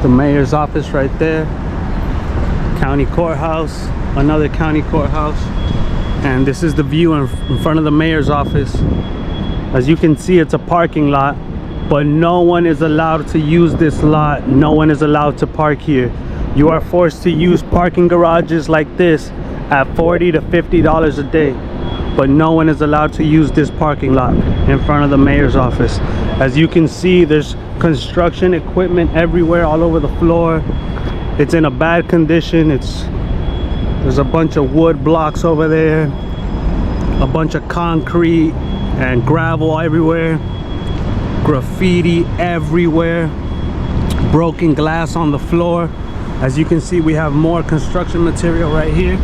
the mayor's office right there. County courthouse, another county courthouse. And this is the view in front of the mayor's office. As you can see, it's a parking lot, but no one is allowed to use this lot. No one is allowed to park here. You are forced to use parking garages like this at $40 to $50 a day, but no one is allowed to use this parking lot in front of the mayor's office. As you can see, there's construction equipment everywhere, all over the floor. It's in a bad condition. There's a bunch of wood blocks over there, a bunch of concrete and gravel everywhere, graffiti everywhere, broken glass on the floor. As you can see, we have more construction material right here,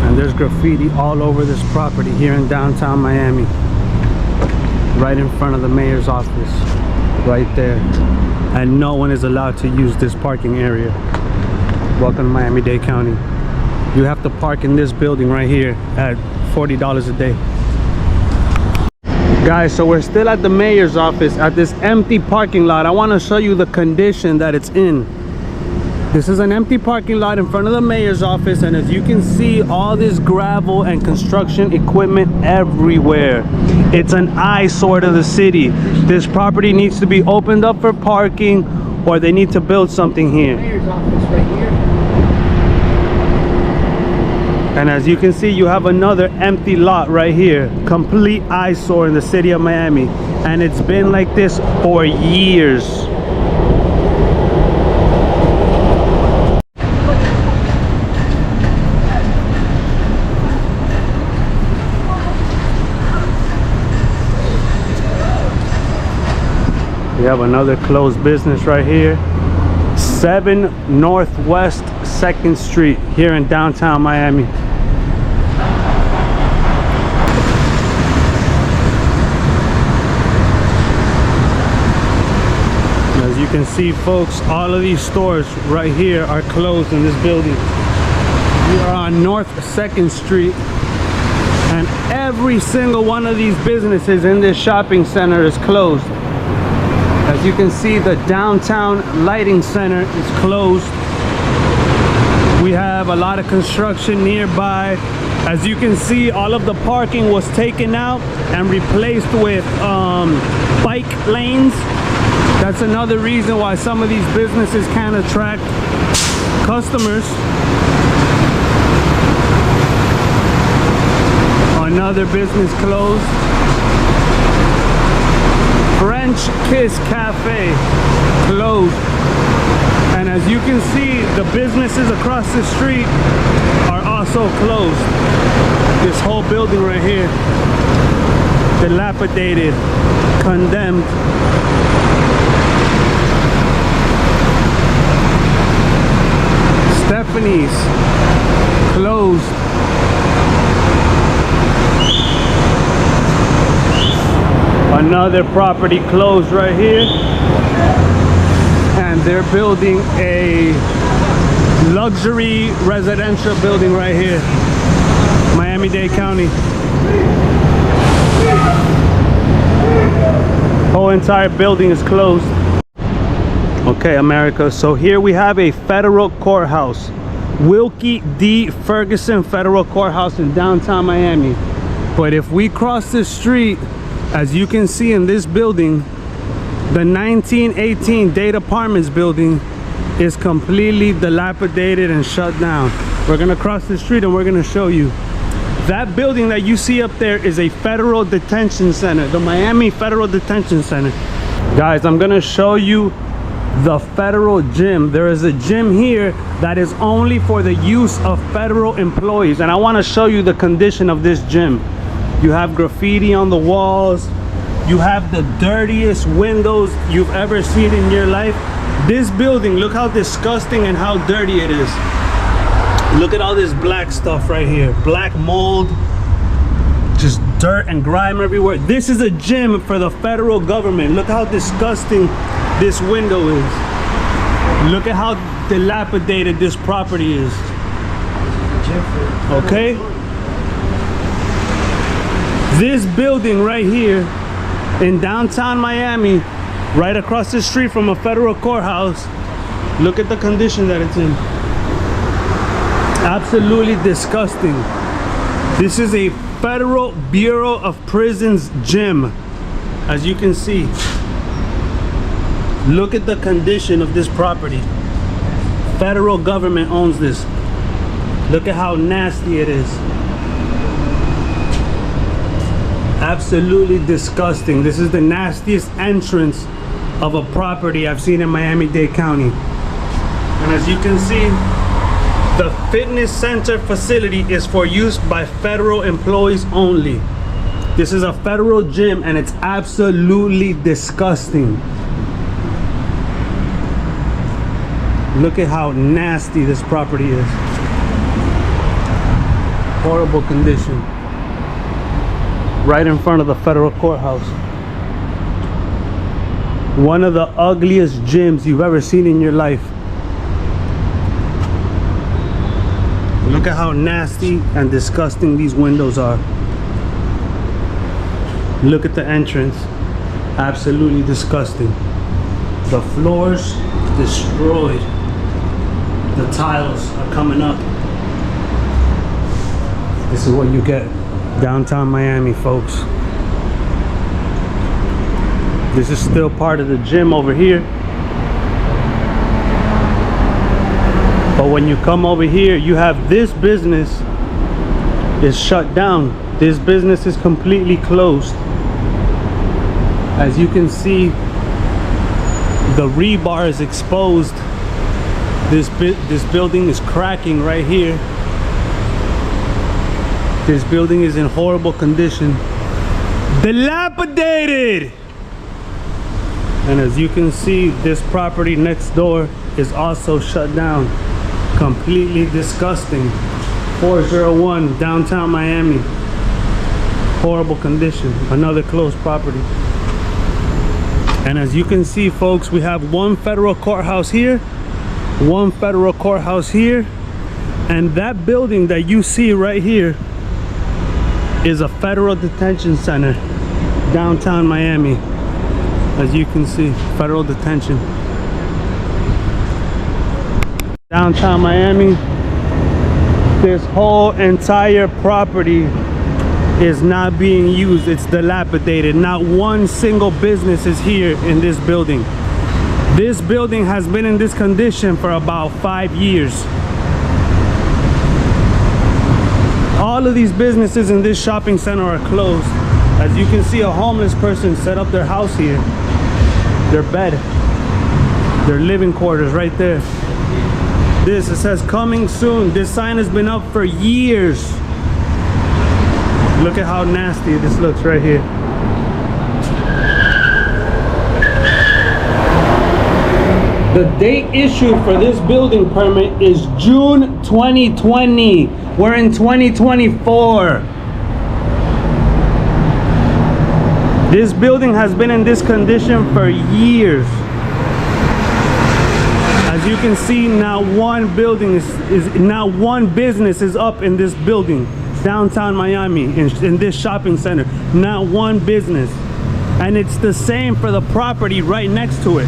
and there's graffiti all over this property here in downtown Miami, right in front of the mayor's office, right there. And no one is allowed to use this parking area. Welcome to Miami-Dade County. You have to park in this building right here at $40 a day. Guys, so we're still at the mayor's office at this empty parking lot. I want to show you the condition that it's in. This is an empty parking lot in front of the mayor's office, and as you can see, all this gravel and construction equipment everywhere. It's an eyesore to the city. This property needs to be opened up for parking, or they need to build something here. Mayor's office right here. And as you can see, you have another empty lot right here. Complete eyesore in the city of Miami. And it's been like this for years. We have another closed business right here. 7 Northwest 2nd Street here in downtown Miami. As you can see, folks, all of these stores right here are closed in this building. We are on North 2nd Street, and every single one of these businesses in this shopping center is closed. As you can see, the downtown lighting center is closed. We have a lot of construction nearby. As you can see, all of the parking was taken out and replaced with bike lanes. That's another reason why some of these businesses can't attract customers. Another business closed. French Kiss Cafe closed. And as you can see, the businesses across the street are also closed. This whole building right here, dilapidated, condemned. Stephanie's closed. Another property closed right here, and they're building a luxury residential building right here, Miami-Dade County. Whole entire building is closed. Okay, America, so here we have a federal courthouse, Wilkie D. Ferguson Federal Courthouse in downtown Miami. But if we cross the street, as you can see in this building, the 1918 Dade Apartments building is completely dilapidated and shut down. We're gonna cross the street and we're gonna show you. That building that you see up there is a federal detention center, the Miami Federal Detention Center. Guys, I'm gonna show you the federal gym. There is a gym here that is only for the use of federal employees, and I wanna show you the condition of this gym. You have graffiti on the walls. You have the dirtiest windows you've ever seen in your life. This building, look how disgusting and how dirty it is. Look at all this black stuff right here. Black mold, just dirt and grime everywhere. This is a gym for the federal government. Look how disgusting this window is. Look at how dilapidated this property is. Okay? This building right here in downtown Miami right across the street from a federal courthouse. Look at the condition that it's in. Absolutely disgusting. This is a Federal Bureau of Prisons gym, as you can see. Look at the condition of this property. Federal government owns this. Look at how nasty it is. Absolutely disgusting. This is the nastiest entrance of a property I've seen in Miami-Dade County. And as you can see, the fitness center facility is for use by federal employees only. This is a federal gym and it's absolutely disgusting. Look at how nasty this property is. Horrible condition. Right in front of the federal courthouse. One of the ugliest gyms you've ever seen in your life. Look at how nasty and disgusting these windows are. Look at the entrance. Absolutely disgusting. The floors destroyed. The tiles are coming up. This is what you get downtown Miami, folks. This is still part of the gym over here. But when you come over here, you have this business is shut down. This business is completely closed. As you can see, the rebar is exposed. This building is cracking right here. This building is in horrible condition. Dilapidated! And as you can see, this property next door is also shut down. Completely disgusting. 401 downtown Miami. Horrible condition. Another closed property. And as you can see, folks, we have one federal courthouse here, one federal courthouse here, and that building that you see right here is a federal detention center downtown Miami. As you can see, federal detention. Downtown Miami, this whole entire property is not being used. It's dilapidated. Not one single business is here in this building. This building has been in this condition for about 5 years. All of these businesses in this shopping center are closed. As you can see, a homeless person set up their house here. Their bed, their living quarters right there. This, it says coming soon. This sign has been up for years. Look at how nasty this looks right here. The date issued for this building permit is June 2020. We're in 2024. This building has been in this condition for years. As you can see, now one building now one business is up in this building, downtown Miami, in this shopping center. Not one business. And it's the same for the property right next to it.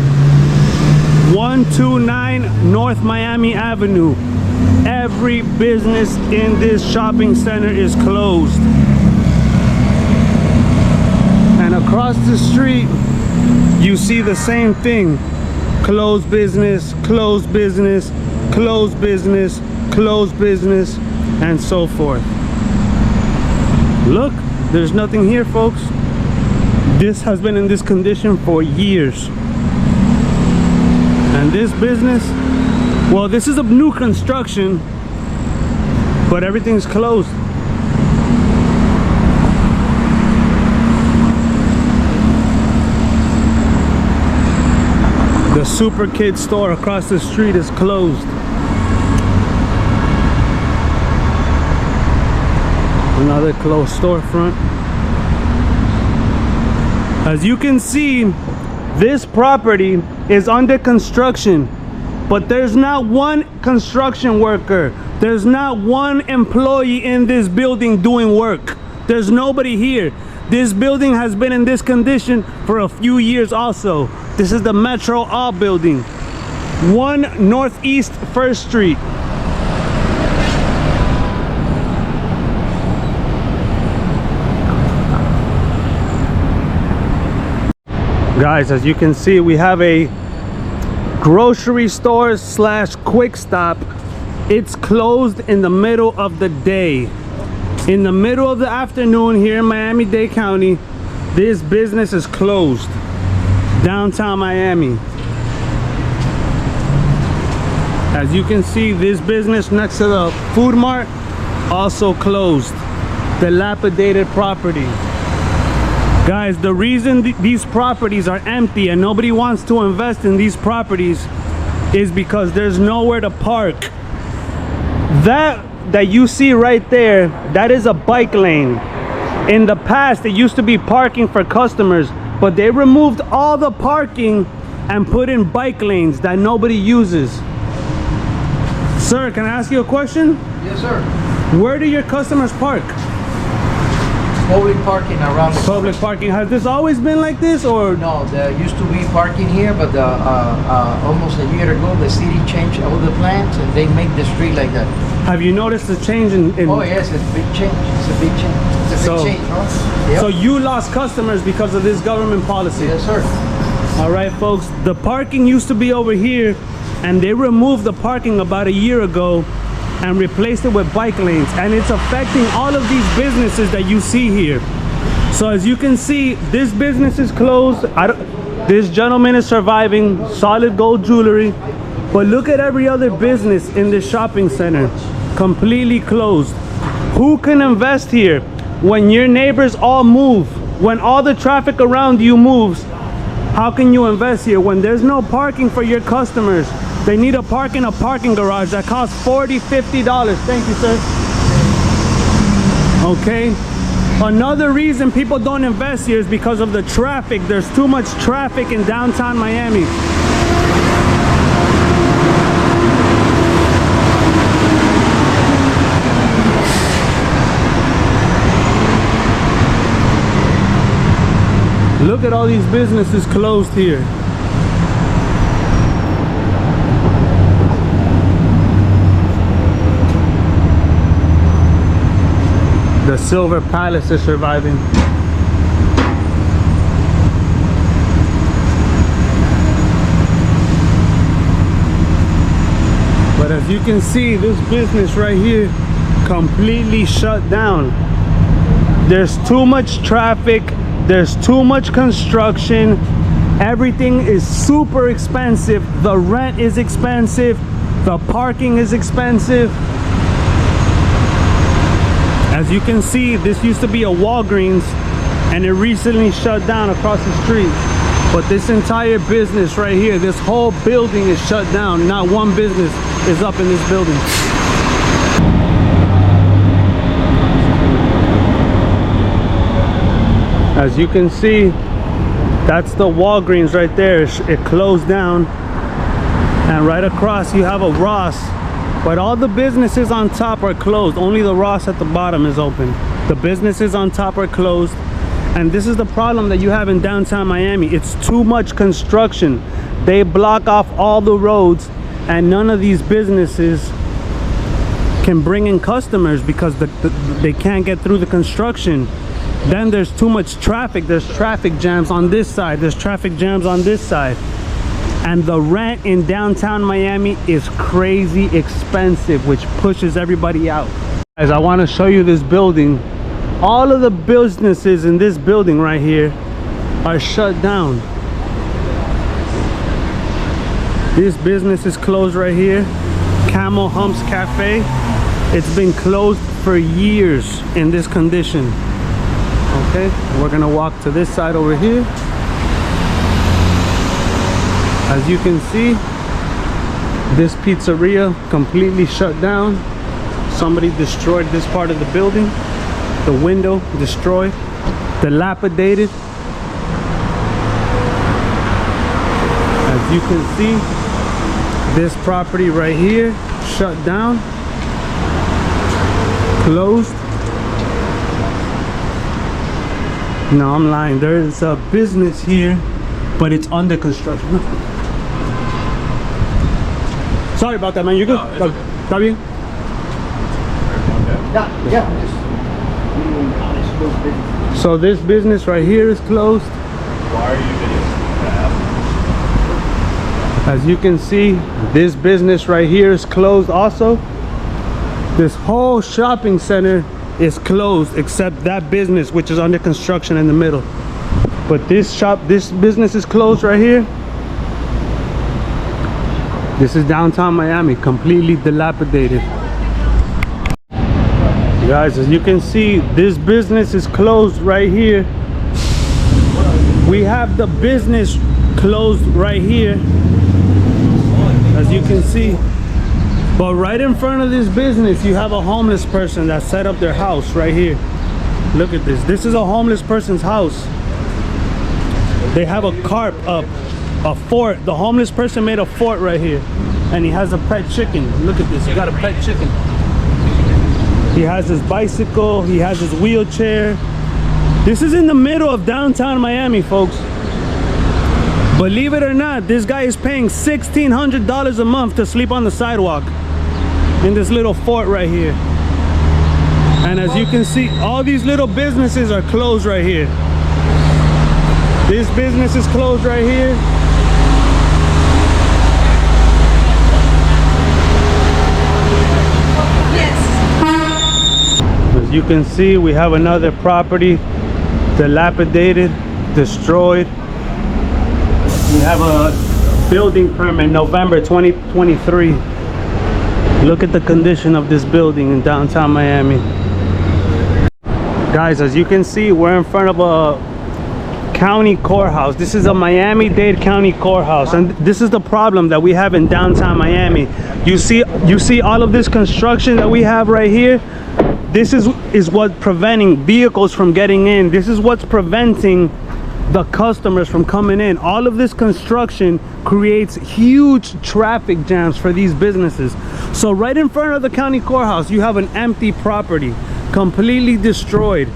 129 North Miami Avenue. Every business in this shopping center is closed. And across the street, you see the same thing. Closed business, closed business, closed business, closed business, and so forth. Look, there's nothing here, folks. This has been in this condition for years. And this business, well, this is a new construction, but everything's closed. The Super Kid store across the street is closed. Another closed storefront. As you can see, this property is under construction, but there's not one construction worker. There's not one employee in this building doing work. There's nobody here. This building has been in this condition for a few years also. This is the Metro A building, 1 Northeast 1st Street. Guys, as you can see, we have a grocery store slash quick stop. It's closed in the middle of the day. In the middle of the afternoon here in Miami-Dade County, this business is closed. Downtown Miami. As you can see, this business next to the Food Mart also closed. Dilapidated property. Guys, the reason these properties are empty and nobody wants to invest in these properties is because there's nowhere to park. That you see right there, that is a bike lane. In the past, it used to be parking for customers, but they removed all the parking and put in bike lanes that nobody uses. Sir, can I ask you a question? Yes, sir. Where do your customers park? Public parking around the Public parking. Has this always been like this, or? No, there used to be parking here, but almost a year ago, the city changed all the plans and they make the street like that. Have you noticed a change in Oh yes, it's a big change. It's a big change. It's a big change, huh? Yep. So you lost customers because of this government policy? Yes, sir. All right, folks, the parking used to be over here, and they removed the parking about a year ago and replaced it with bike lanes, and it's affecting all of these businesses that you see here. So as you can see, this business is closed. This gentleman is surviving, Solid Gold Jewelry, but look at every other business in this shopping center, completely closed. Who can invest here when your neighbors all move, when all the traffic around you moves? How can you invest here when there's no parking for your customers? They need a park in a parking garage that costs $40, $50. Thank you, sir. Okay. Another reason people don't invest here is because of the traffic. There's too much traffic in downtown Miami. Look at all these businesses closed here. The Silver Palace is surviving. But as you can see, this business right here completely shut down. There's too much traffic, there's too much construction, everything is super expensive, the rent is expensive, the parking is expensive. As you can see, this used to be a Walgreens and it recently shut down across the street. But this entire business right here, this whole building is shut down. Not one business is up in this building. As you can see, that's the Walgreens right there. It closed down. And right across you have a Ross. But all the businesses on top are closed. Only the Ross at the bottom is open. The businesses on top are closed. And this is the problem that you have in downtown Miami. It's too much construction. They block off all the roads and none of these businesses can bring in customers because they can't get through the construction. Then there's too much traffic. There's traffic jams on this side. There's traffic jams on this side. And the rent in downtown Miami is crazy expensive, which pushes everybody out. Guys, I want to show you this building. All of the businesses in this building right here are shut down. This business is closed right here. Camel Humps Cafe. It's been closed for years in this condition. Okay, we're gonna walk to this side over here. As you can see, this pizzeria completely shut down. Somebody destroyed this part of the building. The window destroyed, dilapidated. As you can see, this property right here shut down, closed. No, I'm lying. There's a business here but it's under construction. Sorry about that, man. You good? No, it's okay. Está bien? Yeah, just being honest, those businesses. So this business right here is closed. Why are you videoing? As you can see, this business right here is closed also. This whole shopping center is closed except that business, which is under construction in the middle. But this business is closed right here. This is downtown Miami, completely dilapidated. Guys, as you can see, this business is closed right here. We have the business closed right here, as you can see. But right in front of this business, you have a homeless person that set up their house right here. Look at this. This is a homeless person's house. They have a carp up, a fort. The homeless person made a fort right here. And he has a pet chicken. Look at this. He got a pet chicken. He has his bicycle. He has his wheelchair. This is in the middle of downtown Miami, folks. Believe it or not, this guy is paying $1,600 a month to sleep on the sidewalk in this little fort right here. And as you can see, all these little businesses are closed right here. This business is closed right here. As you can see, we have another property dilapidated, destroyed. We have a building permit November 2023. Look at the condition of this building in downtown Miami. Guys, as you can see, we're in front of a county courthouse. This is a Miami-Dade County courthouse, and this is the problem that we have in downtown Miami. You see all of this construction that we have right here. This is what's preventing vehicles from getting in. This is what's preventing the customers from coming in. All of this construction creates huge traffic jams for these businesses. So right in front of the county courthouse, you have an empty property, completely destroyed.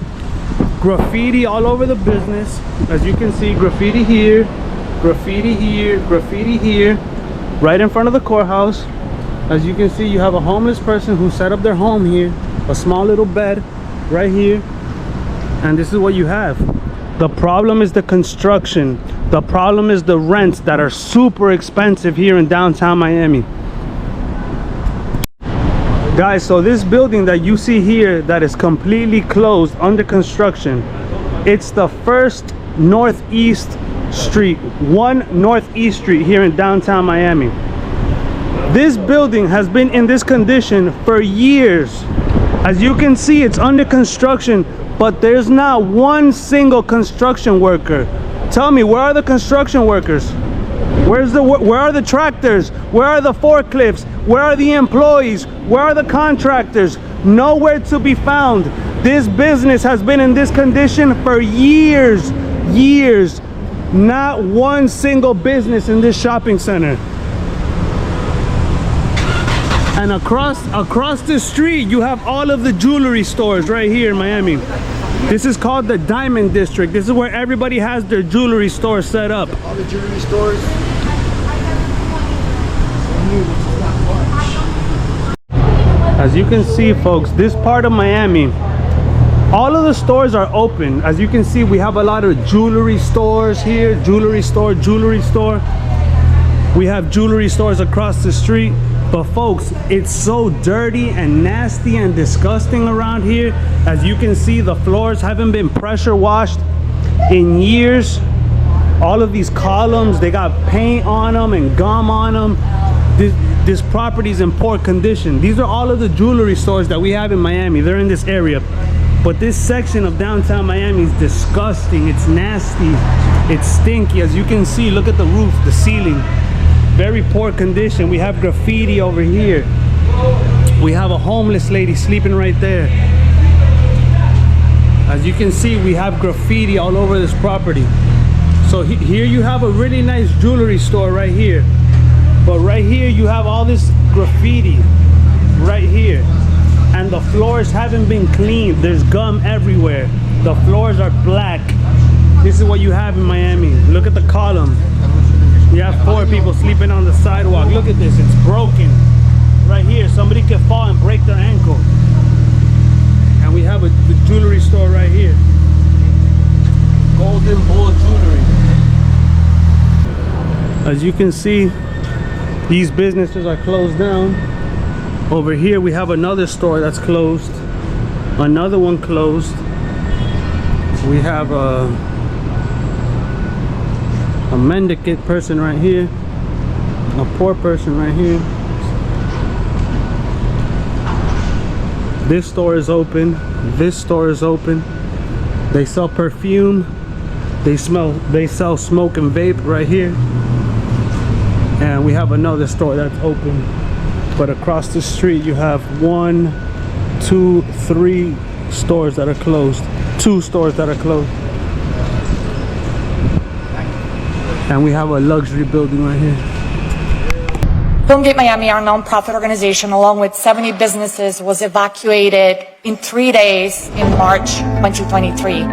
Graffiti all over the business. As you can see, graffiti here, graffiti here, graffiti here, right in front of the courthouse. As you can see, you have a homeless person who set up their home here, a small little bed right here, and this is what you have. The problem is the construction. The problem is the rents that are super expensive here in downtown Miami. Guys, so this building that you see here that is completely closed, under construction, it's the First Northeast Street, 1 Northeast Street here in downtown Miami. This building has been in this condition for years. As you can see, it's under construction, but there's not one single construction worker. Tell me, where are the construction workers? Where are the tractors? Where are the forklifts? Where are the employees? Where are the contractors? Nowhere to be found. This business has been in this condition for years. Not one single business in this shopping center. And across the street, you have all of the jewelry stores right here in Miami. This is called the Diamond District. This is where everybody has their jewelry store set up. All the jewelry stores. As you can see, folks, this part of Miami, all of the stores are open. As you can see, we have a lot of jewelry stores here. Jewelry store. We have jewelry stores across the street. But folks, it's so dirty and nasty and disgusting around here. As you can see, the floors haven't been pressure washed in years. All of these columns, they got paint on them and gum on them. This property's in poor condition. These are all of the jewelry stores that we have in Miami. They're in this area. But this section of downtown Miami is disgusting. It's nasty. It's stinky. As you can see, look at the roof, the ceiling. Very poor condition. We have graffiti over here. We have a homeless lady sleeping right there. As you can see, we have graffiti all over this property. So here you have a really nice jewelry store right here. But right here you have all this graffiti right here. And the floors haven't been cleaned. There's gum everywhere. The floors are black. This is what you have in Miami. Look at the column. You have 4 people sleeping on the sidewalk. Look at this, it's broken. Right here, somebody could fall and break their ankle. And we have the jewelry store right here. Golden Bull Jewelry. As you can see, these businesses are closed down. Over here we have another store that's closed. Another one closed. We have a mendicant person right here. A poor person right here. This store is open. This store is open. They sell perfume. They sell smoke and vape right here. And we have another store that's open. But across the street you have 1, 2, 3 stores that are closed. 2 stores that are closed. And we have a luxury building right here. Filmgate Miami, our nonprofit organization, along with 70 businesses, was evacuated in 3 days in March 2023.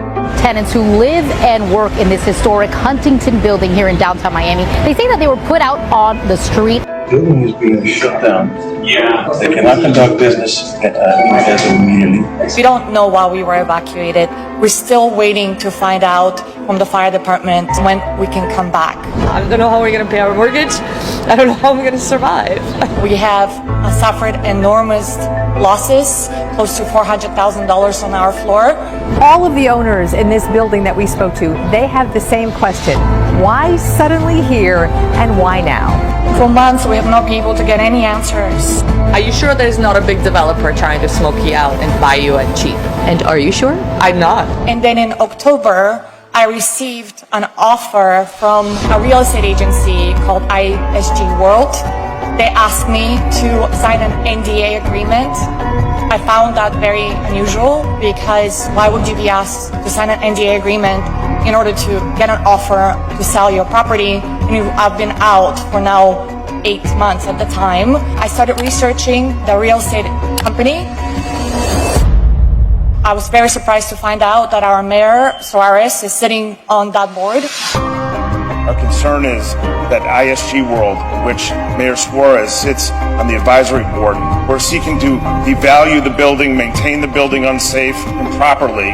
Tenants who live and work in this historic Huntington building here in downtown Miami, they say that they were put out on the street. The building is being shut down. Yeah. They cannot conduct business as of immediately. We don't know why we were evacuated. We're still waiting to find out from the fire department when we can come back. I don't know how we're going to pay our mortgage. I don't know how we're going to survive. We have suffered enormous losses, close to $400,000 on our floor. All of the owners in this building that we spoke to, they have the same question. Why suddenly here and why now? For months, we have not been able to get any answers. Are you sure there's not a big developer trying to smoke you out and buy you at cheap? And are you sure? I'm not. And then in October, I received an offer from a real estate agency called ISG World. They asked me to sign an NDA agreement. I found that very unusual because why would you be asked to sign an NDA agreement in order to get an offer to sell your property? And I've been out for now 8 months at the time. I started researching the real estate company. I was very surprised to find out that our mayor, Suarez, is sitting on that board. Our concern is that ISG World, which Mayor Suarez sits on the advisory board, we're seeking to devalue the building, maintain the building unsafe and properly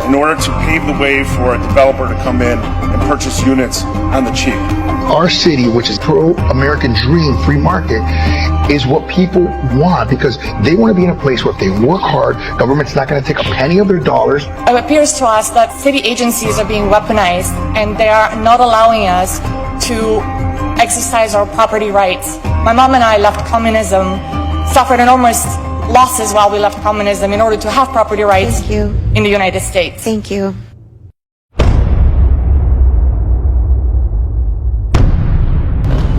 in order to pave the way for a developer to come in and purchase units on the cheap. Our city, which is pro-American dream, free market, is what people want because they want to be in a place where if they work hard, government's not going to take a penny of their dollars. It appears to us that city agencies are being weaponized and they are not allowing us to exercise our property rights. My mom and I left communism, suffered enormous losses while we left communism in order to have property rights in the United States. Thank you.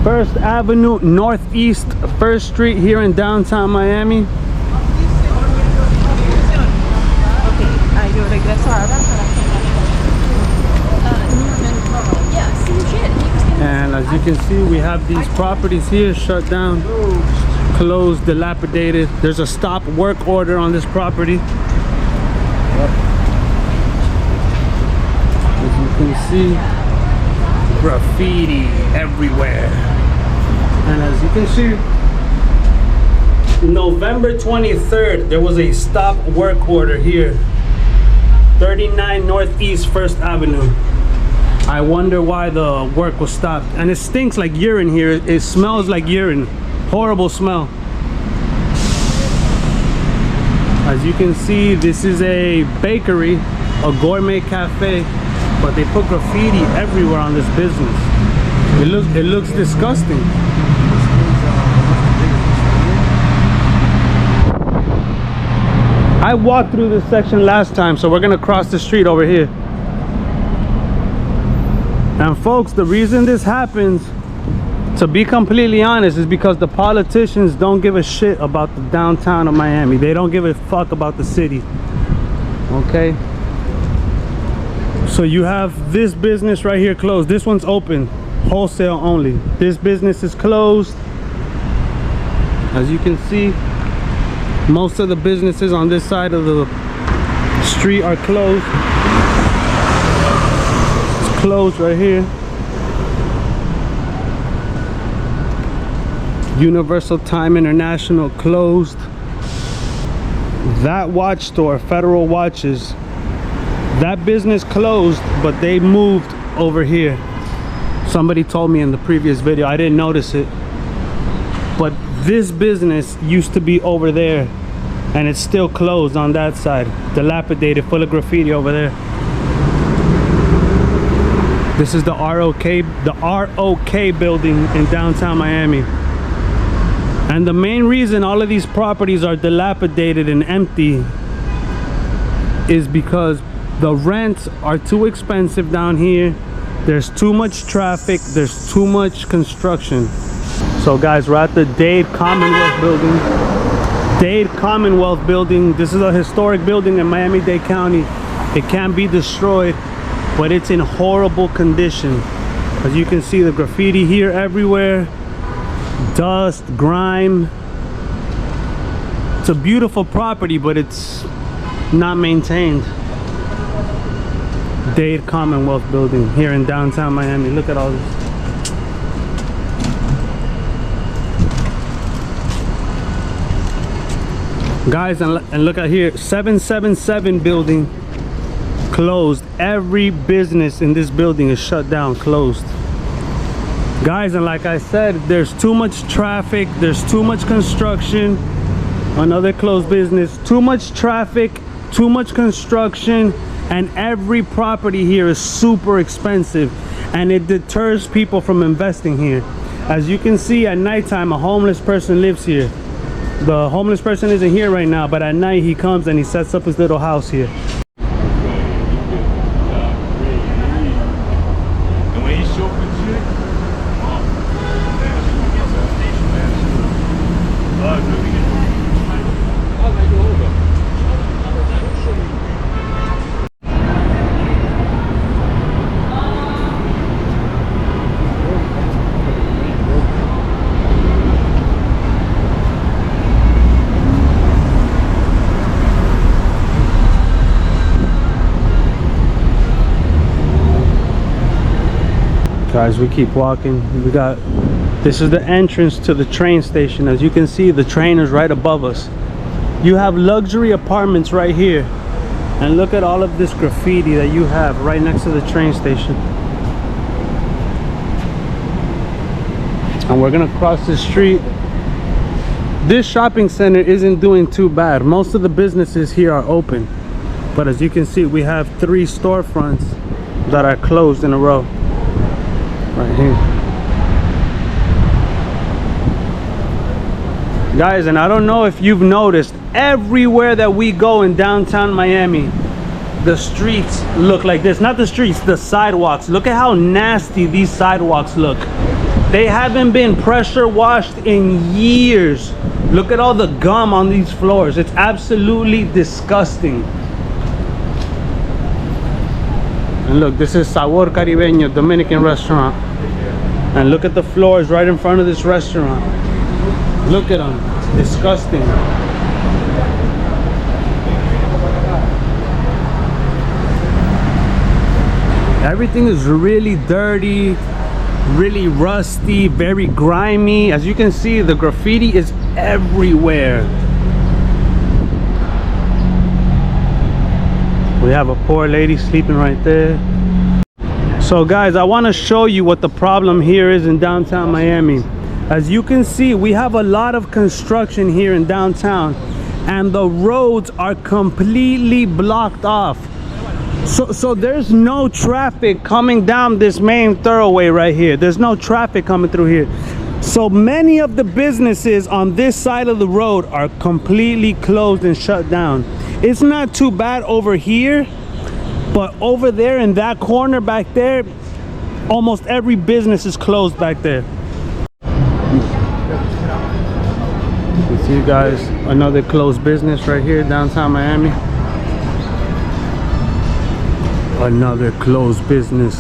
First Avenue Northeast 1st Street here in downtown Miami. And as you can see, we have these properties here shut down, closed, dilapidated. There's a stop work order on this property. As you can see, graffiti everywhere. And as you can see, November 23rd, there was a stop work order here, 39 Northeast 1st Avenue. I wonder why the work was stopped. And it stinks like urine here. It smells like urine. Horrible smell. As you can see, this is a bakery, a gourmet cafe, but they put graffiti everywhere on this business. It looks disgusting. I walked through this section last time, so we're gonna cross the street over here. And folks, the reason this happens, to be completely honest, is because the politicians don't give a shit about the downtown of Miami. They don't give a fuck about the city. Okay? So you have this business right here closed. This one's open, wholesale only. This business is closed. As you can see, most of the businesses on this side of the street are closed. closed right here. Universal Time International closed. That watch store, Federal Watches, that business closed, but they moved over here. Somebody told me in the previous video, I didn't notice it, but this business used to be over there, and it's still closed on that side, dilapidated, full of graffiti over there. This is the ROK building in downtown Miami. And the main reason all of these properties are dilapidated and empty is because the rents are too expensive down here. There's too much traffic, there's too much construction. So guys, we're at the Dade Commonwealth building. Dade Commonwealth building. This is a historic building in Miami-Dade County. It can't be destroyed, but it's in horrible condition. As you can see, the graffiti here everywhere. Dust, grime. It's a beautiful property, but it's not maintained. Dade Commonwealth building here in downtown Miami. Look at all this. Guys, and look at here, 777 building closed. Every business in this building is shut down, closed. Guys, and like I said, there's too much traffic, there's too much construction. Another closed business. Too much traffic, too much construction, and every property here is super expensive, and it deters people from investing here. As you can see, at nighttime, a homeless person lives here. The homeless person isn't here right now, but at night he comes and he sets up his little house here. Guys, we keep walking. This is the entrance to the train station. As you can see, the train is right above us. You have luxury apartments right here, and look at all of this graffiti that you have right next to the train station. And we're gonna cross the street. This shopping center isn't doing too bad. Most of the businesses here are open, but as you can see, we have 3 storefronts that are closed in a row. Right here. Guys, and I don't know if you've noticed, everywhere that we go in downtown Miami, the streets look like this. Not the streets, the sidewalks. Look at how nasty these sidewalks look. They haven't been pressure washed in years. Look at all the gum on these floors. It's absolutely disgusting. And look, this is Sabor Caribeño, Dominican restaurant. And look at the floors right in front of this restaurant. Look at them. It's disgusting. Everything is really dirty, really rusty, very grimy. As you can see, the graffiti is everywhere. We have a poor lady sleeping right there. So guys, I want to show you what the problem here is in downtown Miami. As you can see, we have a lot of construction here in downtown, and the roads are completely blocked off. So there's no traffic coming down this main thoroughway right here. There's no traffic coming through here. So many of the businesses on this side of the road are completely closed and shut down. It's not too bad over here, but over there in that corner back there, almost every business is closed back there. You see, guys, another closed business right here, downtown Miami. Another closed business.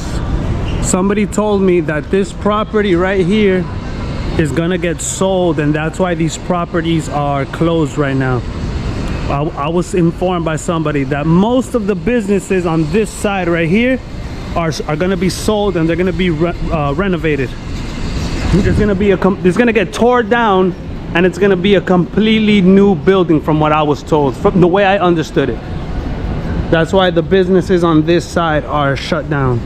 Somebody told me that this property right here is gonna get sold, and that's why these properties are closed right now. I was informed by somebody that most of the businesses on this side right here are gonna be sold and they're gonna be renovated. There's gonna get torn down and it's gonna be a completely new building from what I was told, from the way I understood it. That's why the businesses on this side are shut down.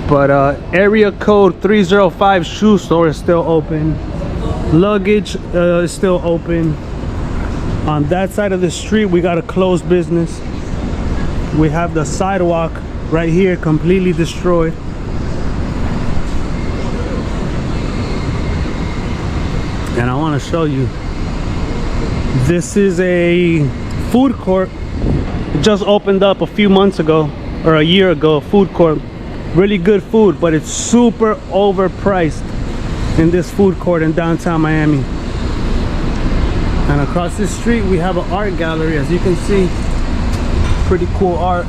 But area code 305 shoe store is still open. Luggage is still open. On that side of the street we got a closed business. We have the sidewalk right here completely destroyed. And I want to show you, this is a food court. It just opened up a few months ago or a year ago. A food court, really good food, but it's super overpriced in this food court in downtown Miami. And across this street we have an art gallery. As you can see, pretty cool art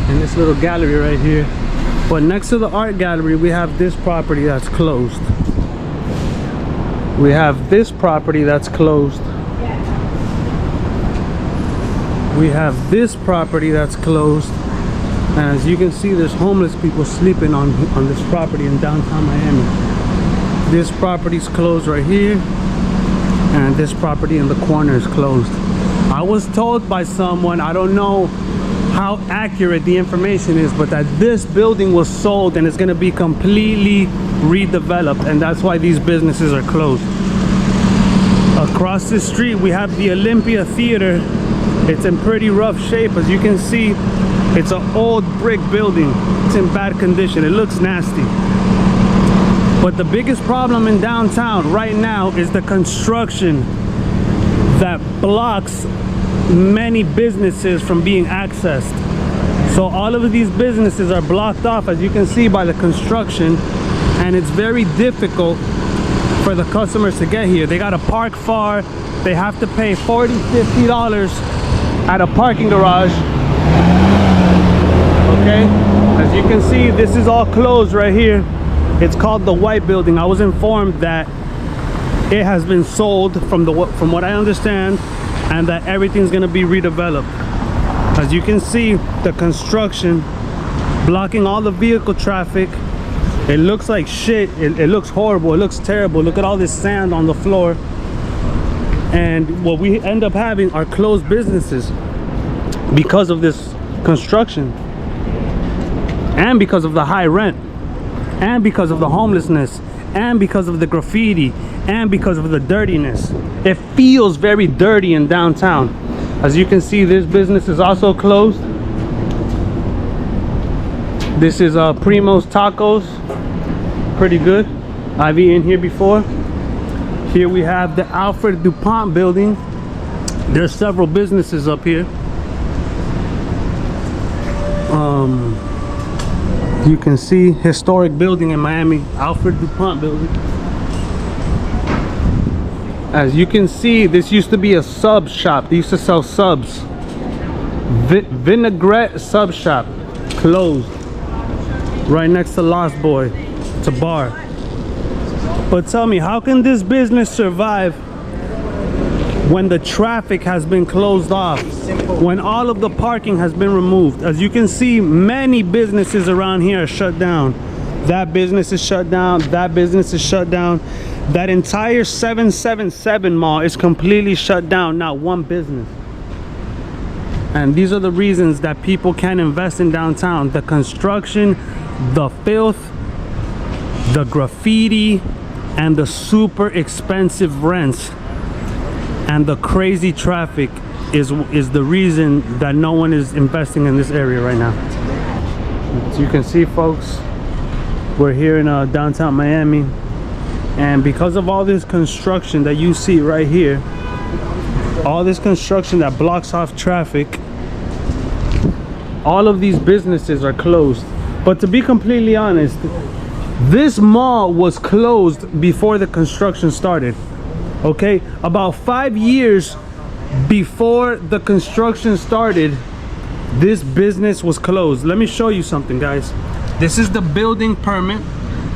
in this little gallery right here. But next to the art gallery we have this property that's closed. We have this property that's closed. We have this property that's closed. And as you can see, there's homeless people sleeping on this property in downtown Miami. This property's closed right here. And this property in the corner is closed. I was told by someone, I don't know how accurate the information is, but that this building was sold and it's going to be completely redeveloped, and that's why these businesses are closed. Across the street we have the Olympia Theater. It's in pretty rough shape. As you can see, it's an old brick building. It's in bad condition. It looks nasty. But the biggest problem in downtown right now is the construction that blocks many businesses from being accessed. So all of these businesses are blocked off, as you can see, by the construction, and it's very difficult for the customers to get here. They gotta park far. They have to pay $40–50 at a parking garage. Okay, as you can see, this is all closed right here. It's called the White Building. I was informed that it has been sold from what I understand, and that everything's gonna be redeveloped. As you can see, the construction blocking all the vehicle traffic. It looks like shit. It looks horrible. It looks terrible. Look at all this sand on the floor. And what we end up having are closed businesses because of this construction, and because of the high rent, and because of the homelessness, and because of the graffiti, and because of the dirtiness. It feels very dirty in downtown. As you can see, this business is also closed. This is Primo's Tacos. Pretty good. I've eaten here before. Here we have the Alfred DuPont building. There's several businesses up here. You can see historic building in Miami, Alfred DuPont building. As you can see, this used to be a sub shop. They used to sell subs. Vinaigrette sub shop, closed. Right next to Lost Boy. It's a bar. But tell me, how can this business survive when the traffic has been closed off, when all of the parking has been removed? As you can see, many businesses around here are shut down. That business is shut down. That business is shut down. That entire 777 mall is completely shut down. Not one business. And these are the reasons that people can't invest in downtown. The construction, the filth, the graffiti, and the super expensive rents, and the crazy traffic is the reason that no one is investing in this area right now. As you can see, folks, we're here in downtown Miami, and because of all this construction that you see right here, all this construction that blocks off traffic, all of these businesses are closed. But to be completely honest, this mall was closed before the construction started. Okay, about 5 years before the construction started, this business was closed. Let me show you something, guys. This is the building permit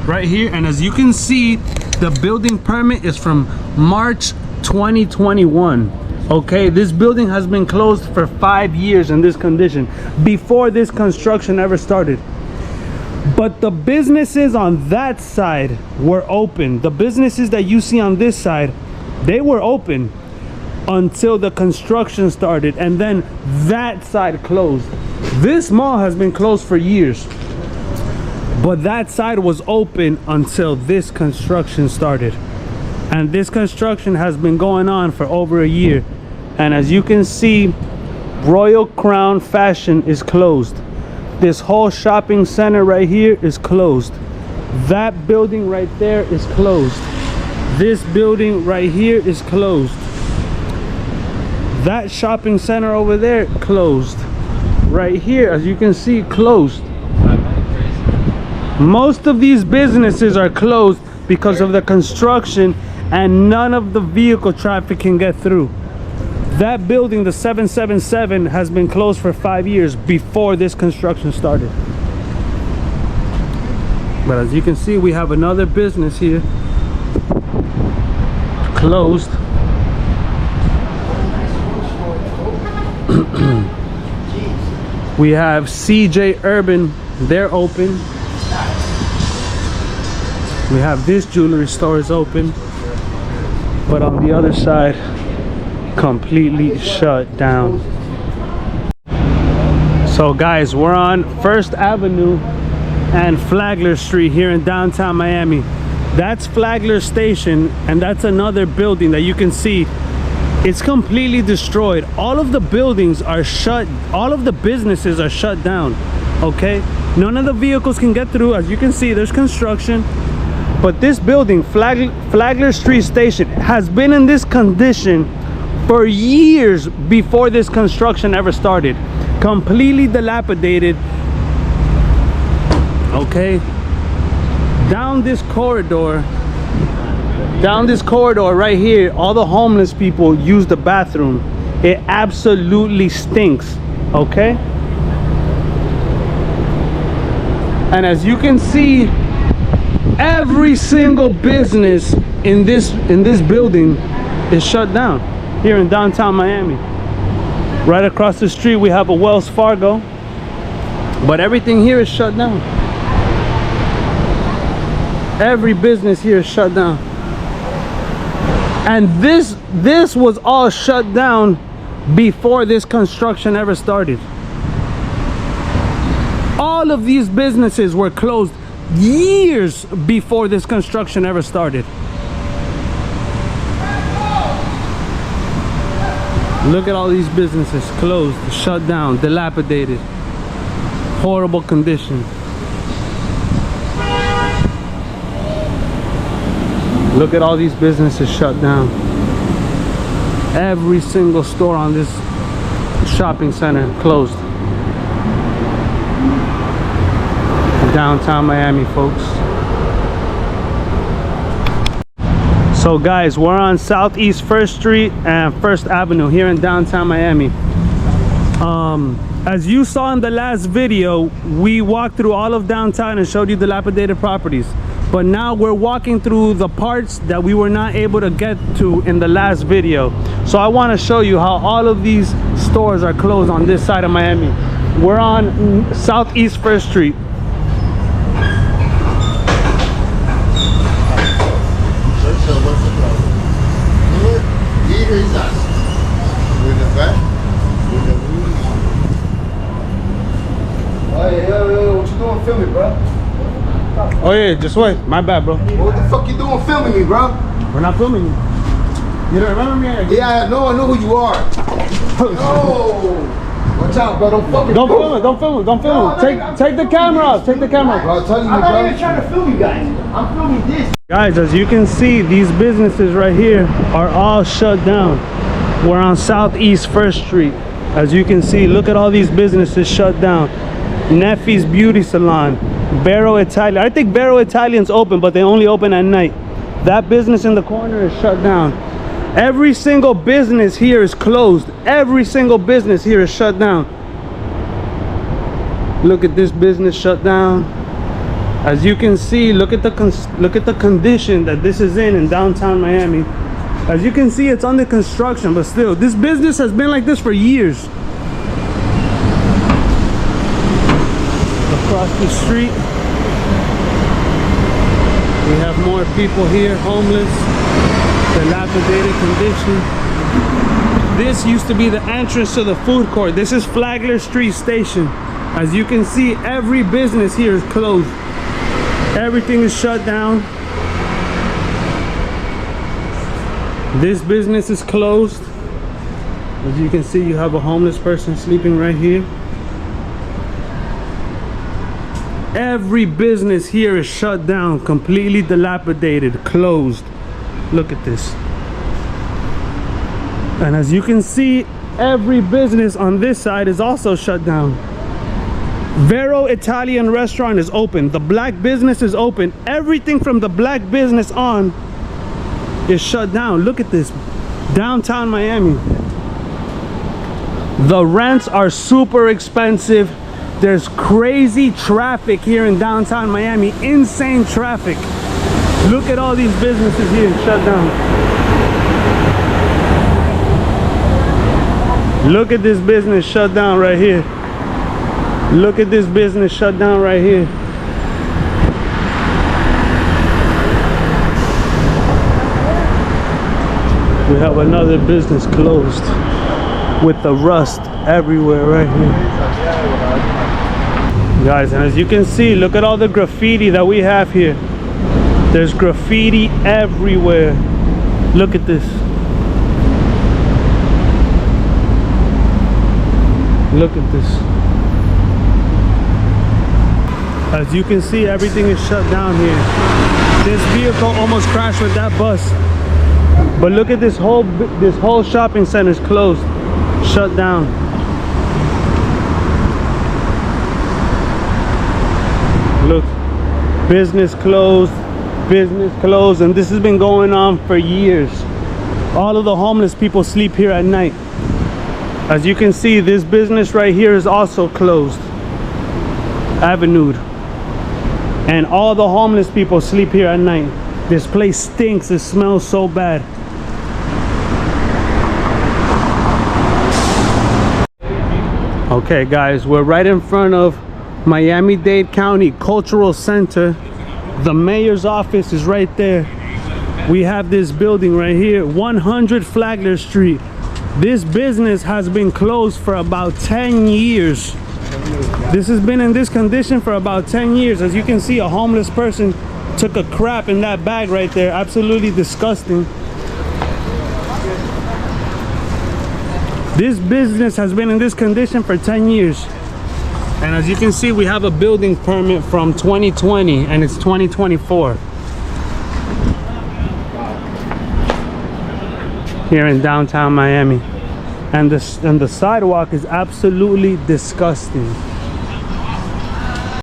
right here, and as you can see, the building permit is from March 2021. Okay, this building has been closed for 5 years in this condition before this construction ever started. But the businesses on that side were open. The businesses that you see on this side, they were open until the construction started, and then that side closed. This mall has been closed for years, but that side was open until this construction started. And this construction has been going on for over a year. And as you can see, Royal Crown Fashion is closed. This whole shopping center right here is closed. That building right there is closed. This building right here is closed. That shopping center over there closed. Right here, as you can see, closed. Most of these businesses are closed because of the construction, and none of the vehicle traffic can get through. That building, the 777, has been closed for 5 years before this construction started. But as you can see, we have another business here closed. We have CJ Urban, they're open. We have this jewelry store is open, but on the other side, completely shut down. So guys, we're on First Avenue and Flagler Street here in downtown Miami. That's Flagler Station, and that's another building that you can see. It's completely destroyed. All of the buildings are shut. All of the businesses are shut down. Okay, none of the vehicles can get through. As you can see, there's construction. But this building, Flagler Street Station, has been in this condition for years before this construction ever started. Completely dilapidated. Okay, down this corridor right here, all the homeless people use the bathroom. It absolutely stinks. Okay, and as you can see, every single business in this building is shut down here in downtown Miami. Right across the street we have a Wells Fargo, but everything here is shut down. Every business here is shut down. And this was all shut down before this construction ever started. All of these businesses were closed years before this construction ever started. Look at all these businesses closed, shut down, dilapidated, horrible condition. Look at all these businesses shut down. Every single store on this shopping center closed. Downtown Miami, folks. So guys, we're on Southeast 1st Street and 1st Avenue here in downtown Miami. As you saw in the last video, we walked through all of downtown and showed you dilapidated properties. But now we're walking through the parts that we were not able to get to in the last video. So I want to show you how all of these stores are closed on this side of Miami. We're on Southeast 1st Street. What you doing filming, bro? Oh yeah, just wait. My bad, bro. What the fuck you doing filming me, bro? We're not filming you. You don't remember me? Yeah, I know who you are. No! Watch out, bro. Don't fucking Don't film it, don't film it, don't film it. Take the camera off, take the camera off. Bro, I'm telling you, I'm bro. not even trying to film you guys. I'm filming this. Guys, as you can see, these businesses right here are all shut down. We're on Southeast 1st Street. As you can see, look at all these businesses shut down. Neffy's Beauty Salon, Vero Italian. I think Vero Italian's open, but they only open at night. That business in the corner is shut down. Every single business here is closed. Every single business here is shut down. Look at this business shut down. As you can see, look at the condition that this is in downtown Miami. As you can see, it's under construction, but still, this business has been like this for years. Across the street, we have more people here, homeless, dilapidated condition. This used to be the entrance to the food court. This is Flagler Street Station. As you can see, every business here is closed. Everything is shut down. This business is closed. As you can see, you have a homeless person sleeping right here. Every business here is shut down, completely dilapidated, closed. Look at this. And as you can see, every business on this side is also shut down. Vero Italian restaurant is open. The black business is open. Everything from the black business on is shut down. Look at this. Downtown Miami. The rents are super expensive. There's crazy traffic here in downtown Miami. Insane traffic. Look at all these businesses here shut down. Look at this business shut down right here. Look at this business shut down right here. We have another business closed with the rust everywhere right here. Guys, and as you can see, look at all the graffiti that we have here. There's graffiti everywhere. Look at this. Look at this. As you can see, everything is shut down here. This vehicle almost crashed with that bus. But look at this whole shopping center is closed, shut down. Look, business closed, and this has been going on for years. All of the homeless people sleep here at night. As you can see, this business right here is also closed, Avenued. And all the homeless people sleep here at night. This place stinks, it smells so bad. Okay guys, we're right in front of Miami-Dade County Cultural Center. The mayor's office is right there. We have this building right here, 100 Flagler Street. This business has been closed for about 10 years. This has been in this condition for about 10 years. As you can see, a homeless person took a crap in that bag right there. Absolutely disgusting. This business has been in this condition for 10 years. And as you can see, we have a building permit from 2020 and it's 2024. Here in downtown Miami. And the sidewalk is absolutely disgusting.